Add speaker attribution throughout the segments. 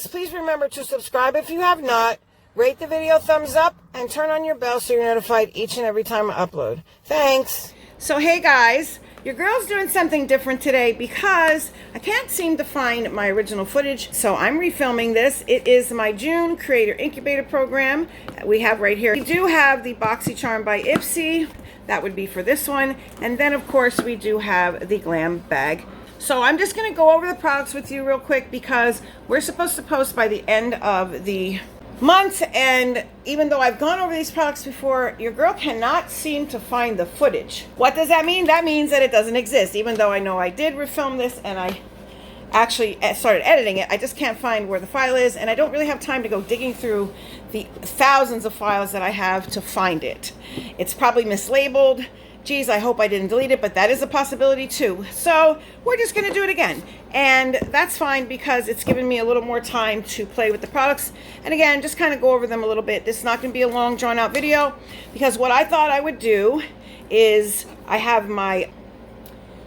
Speaker 1: guys, please remember to subscribe if you have not, rate the video thumbs up, and turn on your bell so you're notified each and every time I upload. Thanks. So hey guys, your girl's doing something different today because I can't seem to find my original footage, so I'm refilming this. It is my June Creator Incubator program we have right here. We do have the BoxycharmByIpsy, that would be for this one, and then of course we do have the GlamBag. So I'm just going to go over the products with you real quick because we're supposed to post by the end of the month, and even though I've gone over these products before, your girl cannot seem to find the footage. What does that mean? That means that it doesn't exist, even though I know I did refilm this and I actually started editing it. I just can't find where the file is, and I don't really have time to go digging through the thousands of files that I have to find it. It's probably mislabeled. Geez, I hope I didn't delete it, but that is a possibility too. So we're just going to do it again. And that's fine because it's given me a little more time to play with the products. And again, just kind of go over them a little bit. This is not going to be a long drawn out video because what I thought I would do is I have my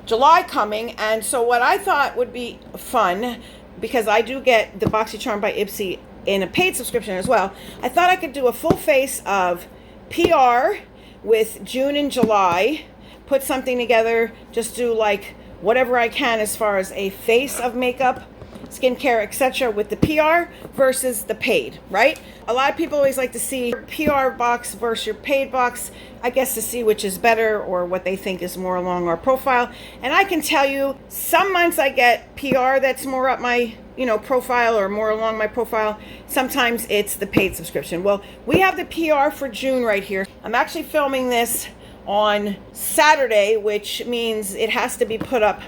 Speaker 1: July coming. And so what I thought would be fun, because I do get the BoxycharmByIpsy in a paid subscription as well, I thought I could do a full face of PR with June and July, put something together, just do like whatever I can as far as a face of makeup, skincare, etc. with the PR versus the paid, right? A lot of people always like to see your PR box versus your paid box, I guess, to see which is better or what they think is more along our profile. And I can tell you, some months I get PR that's more up my profile or more along my profile. Sometimes it's the paid subscription. Well, we have the PR for June right here. I'm actually filming this on Saturday, which means it has to be put up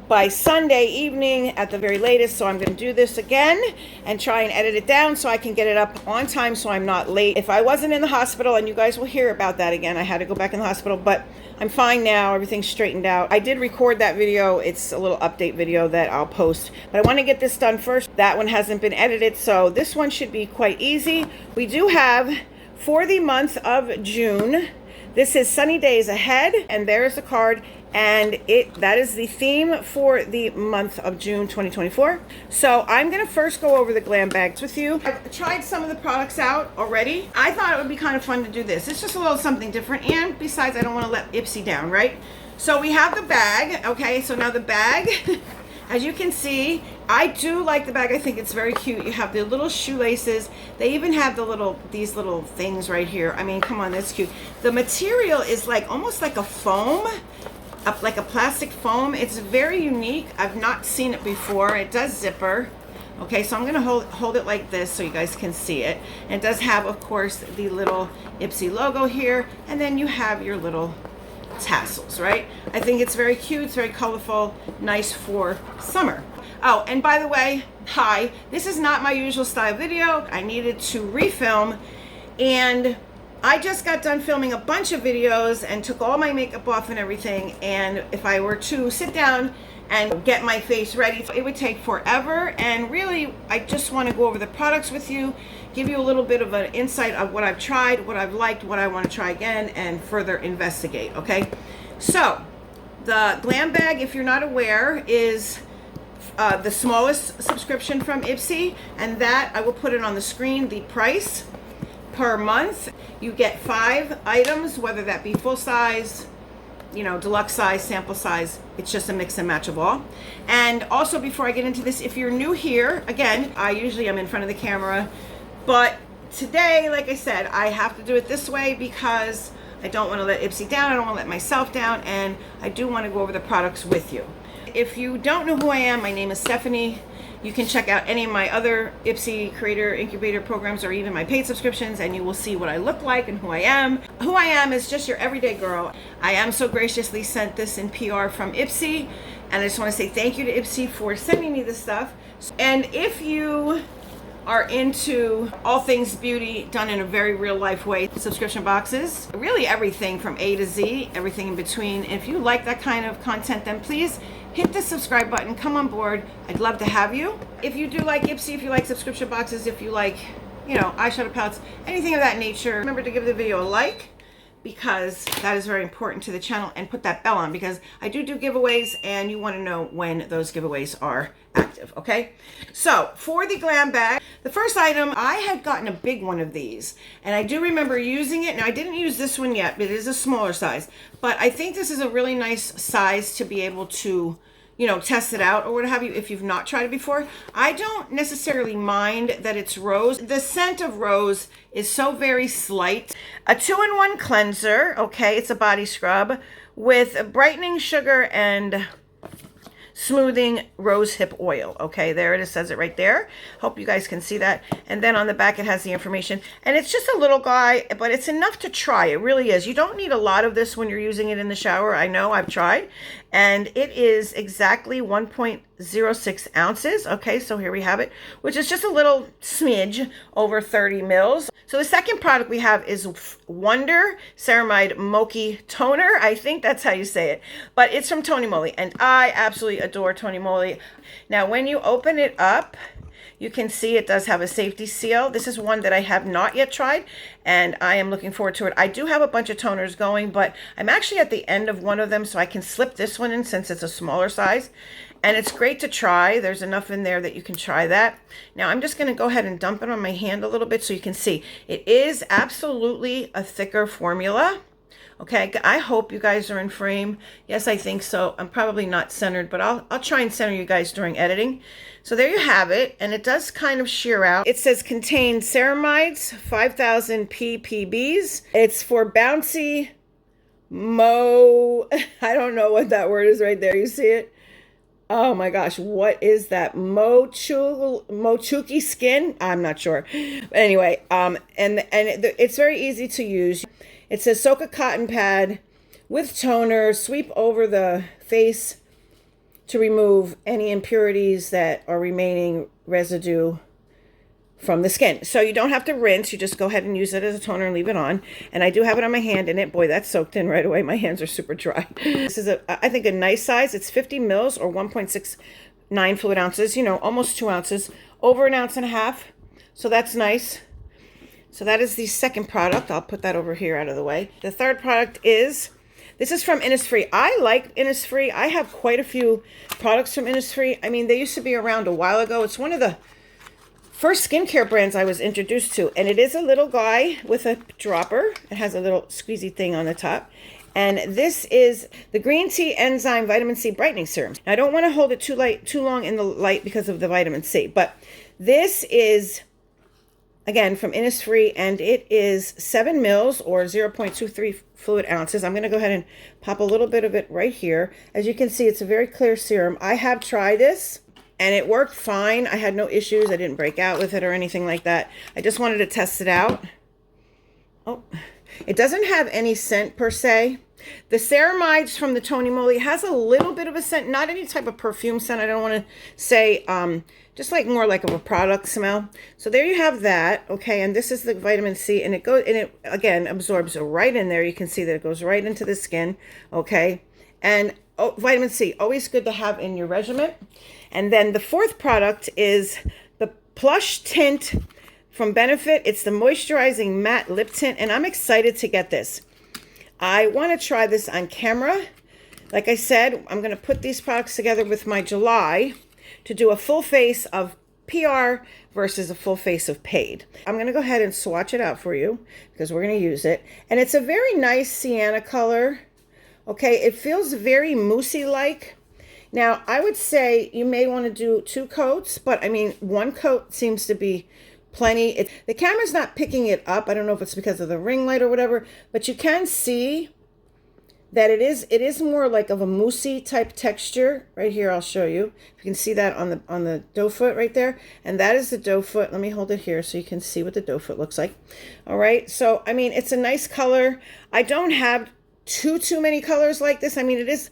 Speaker 1: by Sunday evening at the very latest. So I'm going to do this again and try and edit it down so I can get it up on time so I'm not late. If I wasn't in the hospital, and you guys will hear about that again, I had to go back in the hospital, but I'm fine now. Everything's straightened out. I did record that video. It's a little update video that I'll post, but I want to get this done first. That one hasn't been edited, so this one should be quite easy. We do have, for the month of June, this is Sunny Days Ahead, and there's the card, and that is the theme for the month of June 2024. So I'm going to first go over the GlamBags with you. I've tried some of the products out already. I thought it would be kind of fun to do this. It's just a little something different, and besides, I don't want to let Ipsy down, right? So we have the bag. Okay, so now the bag, as you can see, I do like the bag. I think it's very cute. You have the little shoelaces. They even have these little things right here. I mean, come on, that's cute. The material is like almost like a foam, like a plastic foam. It's very unique. I've not seen it before. It does zipper. Okay, so I'm gonna hold it like this so you guys can see it. And it does have, of course, the little Ipsy logo here, and then you have your little tassels, right? I think it's very cute. It's very colorful, nice for summer. Oh, and by the way, hi, this is not my usual style video. I needed to refilm, and I just got done filming a bunch of videos and took all my makeup off and everything, and if I were to sit down and get my face ready, it would take forever. And really, I just want to go over the products with you, give you a little bit of an insight of what I've tried, what I've liked, what I want to try again, and further investigate, okay? So, the GlamBag, if you're not aware, is the smallest subscription from Ipsy, and that, I will put it on the screen, the price per month. You get 5 items, whether that be full size, deluxe size, sample size. It's just a mix and match of all. And also, before I get into this, if you're new here, again, I usually am in front of the camera, but today, like I said, I have to do it this way because I don't want to let Ipsy down, I don't want to let myself down, and I do want to go over the products with you. If you don't know who I am, my name is Stephanie. You can check out any of my other Ipsy Creator Incubator programs or even my paid subscriptions, and you will see what I look like and who I am. Who I am is just your everyday girl. I am so graciously sent this in PR from Ipsy, and I just want to say thank you to Ipsy for sending me this stuff. And if you are into all things beauty done in a very real life way, subscription boxes, really everything from A to Z, everything in between. If you like that kind of content, then please hit the subscribe button, come on board. I'd love to have you. If you do like Ipsy, if you like subscription boxes, if you like, eyeshadow palettes, anything of that nature, remember to give the video a like, because that is very important to the channel, and put that bell on because I do giveaways and you want to know when those giveaways are active. Okay, so for the GlamBag, the first item, I had gotten a big one of these and I do remember using it. Now I didn't use this one yet, but it is a smaller size, but I think this is a really nice size to be able to, you know, test it out or what have you if you've not tried it before. I don't necessarily mind that it's rose. The scent of rose is so very slight. A 2-in-1 cleanser, okay, it's a body scrub with brightening sugar and smoothing rose hip oil. Okay, there it is, says it right there. Hope you guys can see that. And then on the back it has the information, and it's just a little guy, but it's enough to try. It really is. You don't need a lot of this when you're using it in the shower. I know, I've tried, and it is exactly 1.06 ounces. Okay, so here we have it, which is just a little smidge over 30 mils. So the second product we have is Wonder Ceramide Mochi Toner. I think that's how you say it, but it's from Tony Moly, and I absolutely adore Tony Moly. Now, when you open it up, you can see it does have a safety seal. This is one that I have not yet tried, and I am looking forward to it. I do have a bunch of toners going, but I'm actually at the end of one of them, so I can slip this one in since it's a smaller size. And it's great to try. There's enough in there that you can try that. Now I'm just going to go ahead and dump it on my hand a little bit so you can see. It is absolutely a thicker formula. Okay, I hope you guys are in frame. Yes, I think so. I'm probably not centered, but I'll try and center you guys during editing. So there you have it, and it does kind of sheer out. It says contains ceramides, 5,000 ppbs. It's for bouncy I don't know what that word is right there. You see it? Oh my gosh, what is that? Mochuki skin? I'm not sure. But anyway, it's very easy to use. It says soak a cotton pad with toner, sweep over the face to remove any impurities that are remaining residue from the skin. So you don't have to rinse. You just go ahead and use it as a toner and leave it on. And I do have it on my hand, and boy, that's soaked in right away. My hands are super dry. This is I think a nice size. It's 50 mils or 1.69 fluid ounces, you know, almost 2 ounces, over 1.5 ounces. So that's nice. So that is the second product. I'll put that over here out of the way. The third product is, this is from Innisfree. I like Innisfree. I have quite a few products from Innisfree. I mean, they used to be around a while ago. It's one of the first skincare brands I was introduced to, and it is a little guy with a dropper. It has a little squeezy thing on the top, and this is the Green Tea Enzyme Vitamin C Brightening Serum. Now, I don't want to hold it too long in the light because of the vitamin C, but this is, again, from Innisfree, and it is 7 mils or 0.23 fluid ounces. I'm going to go ahead and pop a little bit of it right here. As you can see, it's a very clear serum. I have tried this, and it worked fine. I had no issues. I didn't break out with it or anything like that. I just wanted to test it out. Oh, it doesn't have any scent per se. The ceramides from the Tony Moly has a little bit of a scent, not any type of perfume scent. I don't want to say, just like more like of a product smell. So there you have that. Okay, and this is the vitamin C, and it goes, and it again absorbs right in there. You can see that it goes right into the skin. Okay, and vitamin C, always good to have in your regimen. And then the fourth product is the Plush Tint from Benefit. It's the moisturizing matte lip tint, and I'm excited to get this. I want to try this on camera. Like I said, I'm going to put these products together with my July to do a full face of PR versus a full face of paid. I'm going to go ahead and swatch it out for you because we're going to use it. And it's a very nice sienna color. Okay, it feels very moussey-like. Now, I would say you may want to do 2 coats, but I mean, 1 coat seems to be plenty. The camera's not picking it up. I don't know if it's because of the ring light or whatever, but you can see that it is more like of a moussey type texture. Right here, I'll show you. You can see that on the doe foot right there, and that is the doe foot. Let me hold it here so you can see what the doe foot looks like. All right, so I mean, it's a nice color. I don't have too many colors like this. I mean, it is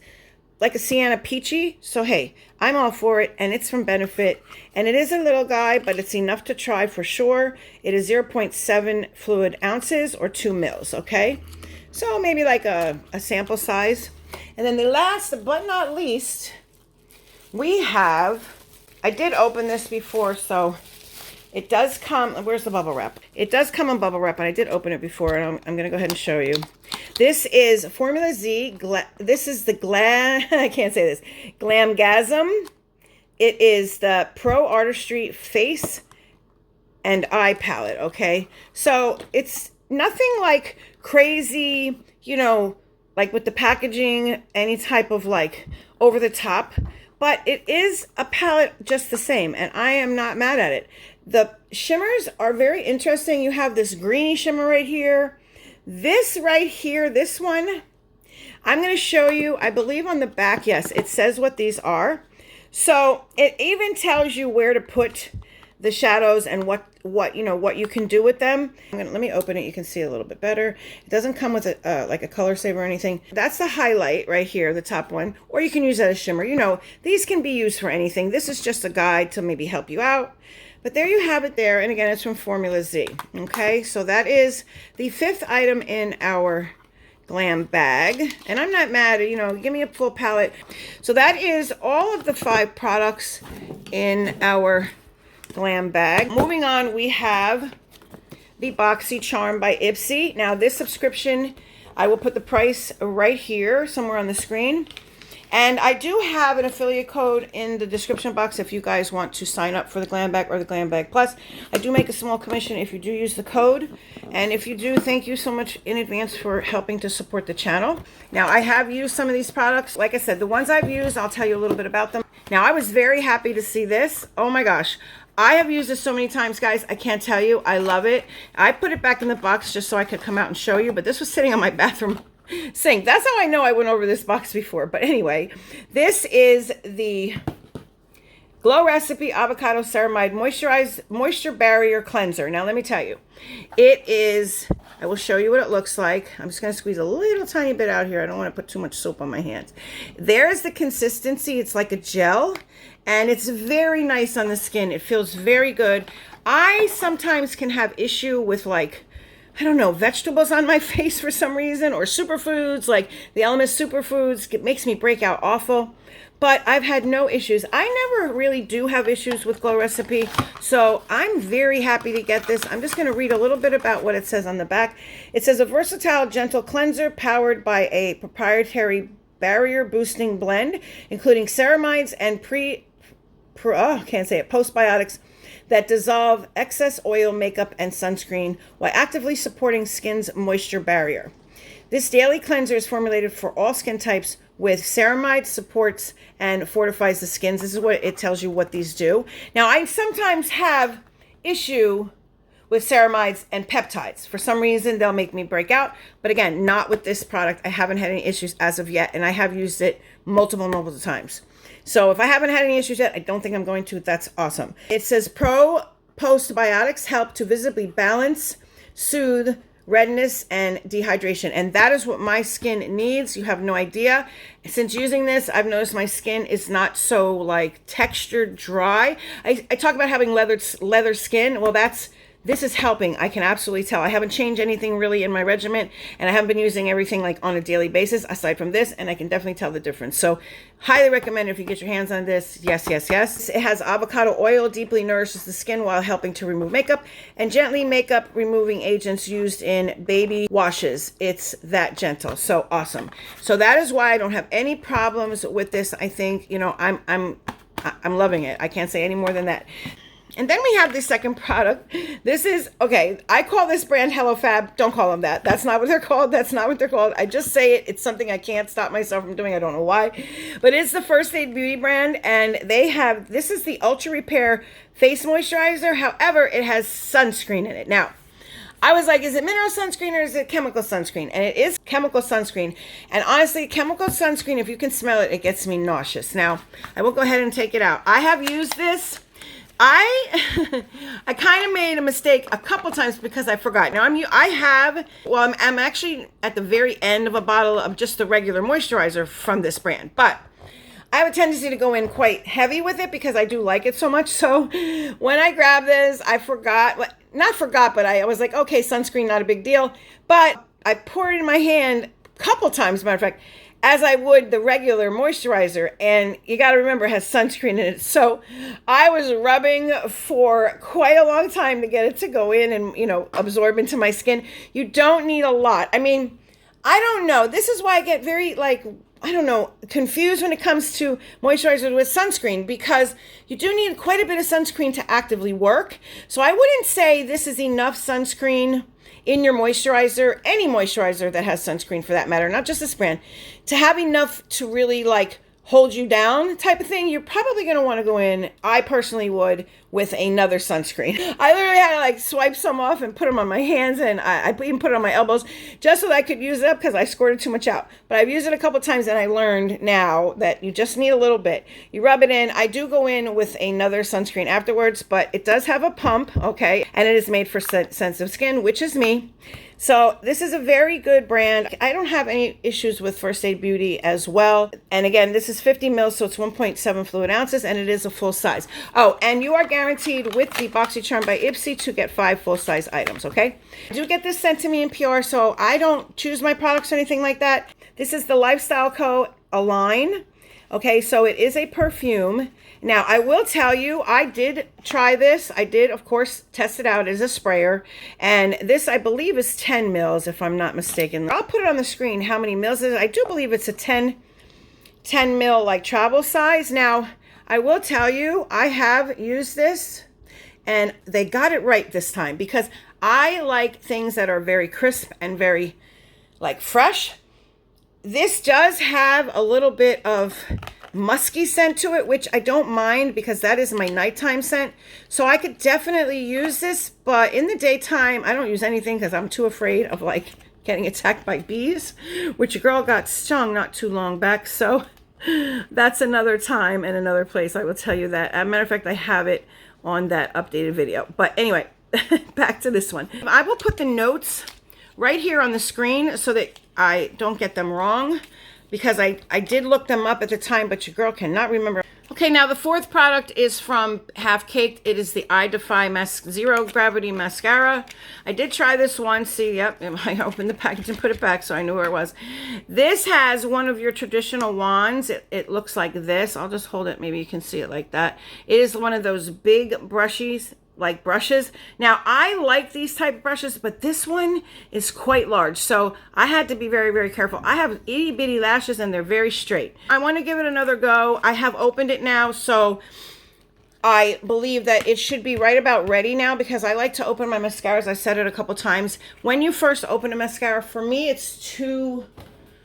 Speaker 1: like a sienna peachy, so hey, I'm all for it, and it's from Benefit, and it is a little guy, but it's enough to try for sure. It is 0.7 fluid ounces or 2 mils. Okay, so maybe like a sample size. And then the last but not least, we have, I did open this before, so It does come, where's the bubble wrap? It does come in bubble wrap, and I did open it before, and I'm going to go ahead and show you. This is Formula Z, this is the I can't say this, GlamGasm. It is the Pro Artistry Face and Eye Palette, okay? So it's nothing like crazy, you know, like with the packaging, any type of like over the top, but it is a palette just the same, and I am not mad at it. The shimmers are very interesting. You have this greeny shimmer right here. This right here, this one, I'm going to show you, I believe on the back, yes, it says what these are. So it even tells you where to put the shadows and what you can do with them. Let me open it. You can see a little bit better. It doesn't come with a like a color saver or anything. That's the highlight right here, the top one, or you can use that as shimmer. You know, these can be used for anything. This is just a guide to maybe help you out. But there you have it there. And again, it's from Formula Z. Okay, so that is the 5th item in our glam bag. And I'm not mad, you know, give me a full palette. So that is all of the 5 products in our glam bag. Moving on, we have the BoxyCharm by Ipsy. Now this subscription, I will put the price right here somewhere on the screen. And I do have an affiliate code in the description box if you guys want to sign up for the Glam Bag or the Glam Bag Plus. I do make a small commission if you do use the code. And if you do, thank you so much in advance for helping to support the channel. Now, I have used some of these products. Like I said, the ones I've used, I'll tell you a little bit about them. Now, I was very happy to see this. Oh my gosh. I have used this so many times, guys. I can't tell you. I love it. I put it back in the box just so I could come out and show you. But this was sitting on my bathroom sink. That's how I know I went over this box before. But anyway, this is the Glow Recipe Avocado Ceramide Moisture Barrier Cleanser. Now, let me tell you, it is, I will show you what it looks like. I'm just going to squeeze a little tiny bit out here. I don't want to put too much soap on my hands. There's the consistency. It's like a gel, and it's very nice on the skin. It feels very good. I sometimes can have issue with, like, I don't know, vegetables on my face for some reason, or superfoods, like the Element Superfoods. It makes me break out awful. But I've had no issues. I never really do have issues with Glow Recipe, so I'm very happy to get this. I'm just going to read a little bit about what it says on the back. It says, a versatile, gentle cleanser powered by a proprietary barrier-boosting blend, including ceramides and postbiotics that dissolve excess oil, makeup, and sunscreen while actively supporting skin's moisture barrier. This daily cleanser is formulated for all skin types with ceramide, supports, and fortifies the skins. This is what it tells you what these do. Now, I sometimes have issue with ceramides and peptides. For some reason, they'll make me break out. But again, not with this product. I haven't had any issues as of yet, and I have used it multiple times. So if I haven't had any issues yet, I don't think I'm going to. That's awesome. It says postbiotics help to visibly balance, soothe redness, and dehydration. And that is what my skin needs. You have no idea. Since using this, I've noticed my skin is not so like textured dry. I talk about having leather skin. Well, this is helping. I can absolutely tell. I haven't changed anything really in my regimen, and I haven't been using everything like on a daily basis aside from this, and I can definitely tell the difference. So highly recommend if you get your hands on this. Yes, yes, yes. It has avocado oil, deeply nourishes the skin while helping to remove makeup, and gently makeup removing agents used in baby washes. It's that gentle. So awesome. So that is why I don't have any problems with this. I think, you know, I'm loving it. I can't say any more than that. And then we have the second product. This is, okay, I call this brand Hello Fab. Don't call them that. That's not what they're called. That's not what they're called. I just say it. It's something I can't stop myself from doing. I don't know why. But it's the First Aid Beauty brand. And they have, this is the Ultra Repair Face Moisturizer. However, it has sunscreen in it. Now, I was like, is it mineral sunscreen or is it chemical sunscreen? And it is chemical sunscreen. And honestly, chemical sunscreen, if you can smell it, it gets me nauseous. Now, I will go ahead and take it out. I have used this. I kind of made a mistake a couple times because I forgot. Now I'm actually at the very end of a bottle of just the regular moisturizer from this brand, but I have a tendency to go in quite heavy with it because I do like it so much. So when I grabbed this, I but I was like, okay, sunscreen, not a big deal. But I poured it in my hand a couple times, matter of fact, as I would the regular moisturizer. And you got to remember, it has sunscreen in it. So I was rubbing for quite a long time to get it to go in and, you know, absorb into my skin. You don't need a lot. I mean, I don't know. This is why I get very, like, I don't know, confused when it comes to moisturizer with sunscreen, because you do need quite a bit of sunscreen to actively work. So I wouldn't say this is enough sunscreen in your moisturizer, any moisturizer that has sunscreen for that matter, not just this brand, to have enough to really like hold you down type of thing. You're probably going to want to go in, I personally would, with another sunscreen. I literally had to like swipe some off and put them on my hands, and I even put it on my elbows just so that I could use it up because I squirted too much out. But I've used it a couple times and I learned now that you just need a little bit. You rub it in. I do go in with another sunscreen afterwards, but it does have a pump, okay? And it is made for sensitive skin, which is me. So this is a very good brand. I don't have any issues with First Aid Beauty as well. And again, this is 50 mils, so it's 1.7 fluid ounces, and it is a full size. Oh, and you are guaranteed with the BoxyCharm by Ipsy to get 5 full-size items, okay? I do get this sent to me in PR, so I don't choose my products or anything like that. This is the Lifestyle Co. Align. Okay, so it is a perfume. Now, I will tell you, I did try this. I did, of course, test it out as a sprayer. And this, I believe, is 10 mils, if I'm not mistaken. I'll put it on the screen how many mils it is. I do believe it's a 10 mil, like, travel size. Now, I will tell you, I have used this, and they got it right this time, because I like things that are very crisp and very, like, fresh. This does have a little bit of musky scent to it, which I don't mind because that is my nighttime scent. So I could definitely use this, but in the daytime, I don't use anything because I'm too afraid of like getting attacked by bees, which a girl got stung not too long back. So that's another time and another place, I will tell you that. As a matter of fact, I have it on that updated video. But anyway, back to this one. I will put the notes right here on the screen so that I don't get them wrong, because I did look them up at the time, but your girl cannot remember. Okay, now the fourth product is from Half Caked. It is the Eye Defy Zero Gravity Mascara. I did try this once. See, yep, I opened the package and put it back so I knew where it was. This has one of your traditional wands. It looks like this. I'll just hold it. Maybe you can see it like that. It is one of those big brushes. Now, I like these type of brushes, but this one is quite large. So I had to be very, very careful. I have itty bitty lashes and they're very straight. I want to give it another go. I have opened it now. So I believe that it should be right about ready now, because I like to open my mascaras. I said it a couple times. When you first open a mascara, for me, it's too,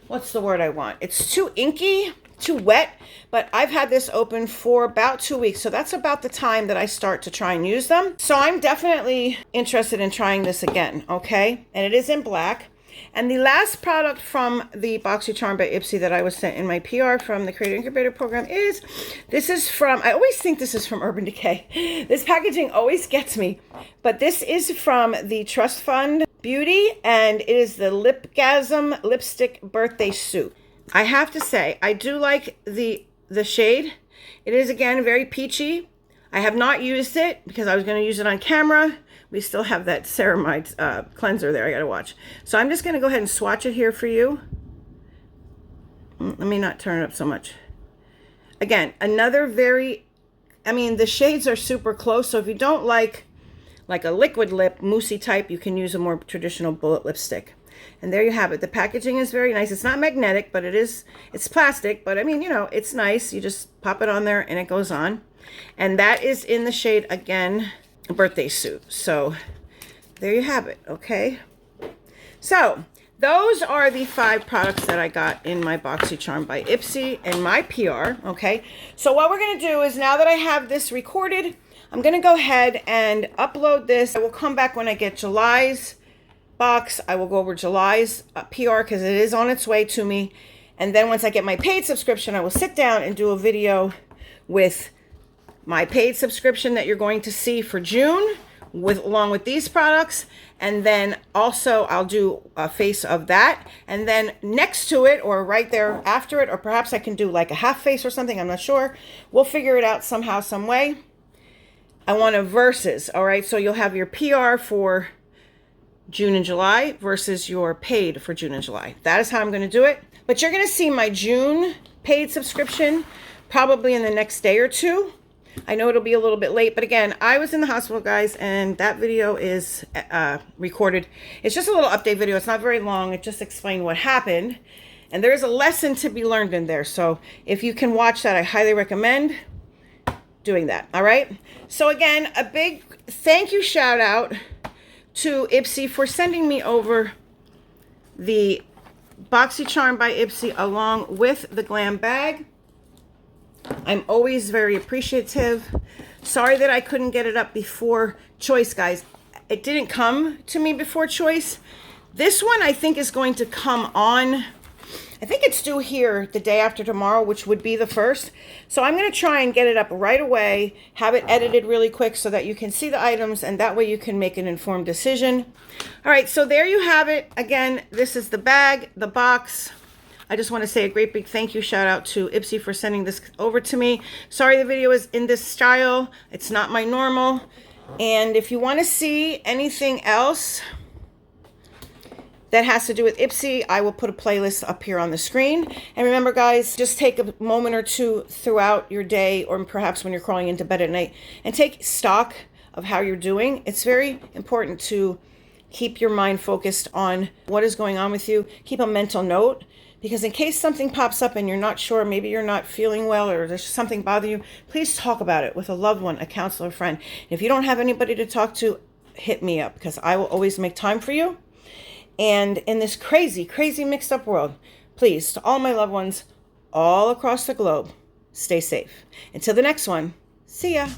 Speaker 1: what's the word I want? It's too inky, too wet. But I've had this open for about 2 weeks, so that's about the time that I start to try and use them. So I'm definitely interested in trying this again, okay? And it is in black. And the last product from the BoxyCharm by Ipsy that I was sent in my PR from the Creator Incubator program is, this is from, I always think this is from Urban Decay. This packaging always gets me. But this is from the Trust Fund Beauty, and it is the Lipgasm Lipstick Birthday Suit. I have to say, I do like the shade. It is, again, very peachy. I have not used it because I was going to use it on camera. We still have that ceramide cleanser there I got to watch. So I'm just going to go ahead and swatch it here for you. Let me not turn it up so much. Again, another very, I mean, the shades are super close. So if you don't like a liquid lip, moussey type, you can use a more traditional bullet lipstick. And there you have it. The packaging is very nice. It's not magnetic, but it's plastic. But I mean, you know, it's nice. You just pop it on there and it goes on. And that is in the shade, again, Birthday Suit. So there you have it, okay? So those are the 5 products that I got in my BoxyCharm by Ipsy and my PR, okay? So what we're going to do is, now that I have this recorded, I'm going to go ahead and upload this. I will come back when I get July's box. I will go over July's PR because it is on its way to me. And then once I get my paid subscription, I will sit down and do a video with my paid subscription that you're going to see for June, along with these products. And then also I'll do a face of that. And then next to it, or right there after it, or perhaps I can do like a half face or something, I'm not sure. We'll figure it out somehow, some way. I want a versus, all right? So you'll have your PR for June and July versus your paid for June and July. That is how I'm going to do it. But you're going to see my June paid subscription probably in the next day or two. I know it'll be a little bit late, but again, I was in the hospital, guys, and that video is recorded. It's just a little update video. It's not very long. It just explained what happened. And there is a lesson to be learned in there. So if you can watch that, I highly recommend doing that. All right. So again, a big thank you shout out to Ipsy for sending me over the BoxyCharm by Ipsy along with the GlamBag. I'm always very appreciative. Sorry that I couldn't get it up before Choice, guys. It didn't come to me before Choice. This one I think is going to come on, I think it's due here the day after tomorrow, which would be the 1st. So I'm going to try and get it up right away, have it edited really quick so that you can see the items, and that way you can make an informed decision. All right, so there you have it. Again, this is the bag, the box. I just want to say a great big thank you shout out to Ipsy for sending this over to me. Sorry the video is in this style. It's not my normal. And if you want to see anything else that has to do with Ipsy, I will put a playlist up here on the screen. And remember, guys, just take a moment or two throughout your day, or perhaps when you're crawling into bed at night, and take stock of how you're doing. It's very important to keep your mind focused on what is going on with you. Keep a mental note, because in case something pops up and you're not sure, maybe you're not feeling well or there's something bothering you, please talk about it with a loved one, a counselor, a friend. If you don't have anybody to talk to, hit me up, because I will always make time for you. And in this crazy, crazy mixed up world, please, to all my loved ones all across the globe, stay safe. Until the next one, see ya.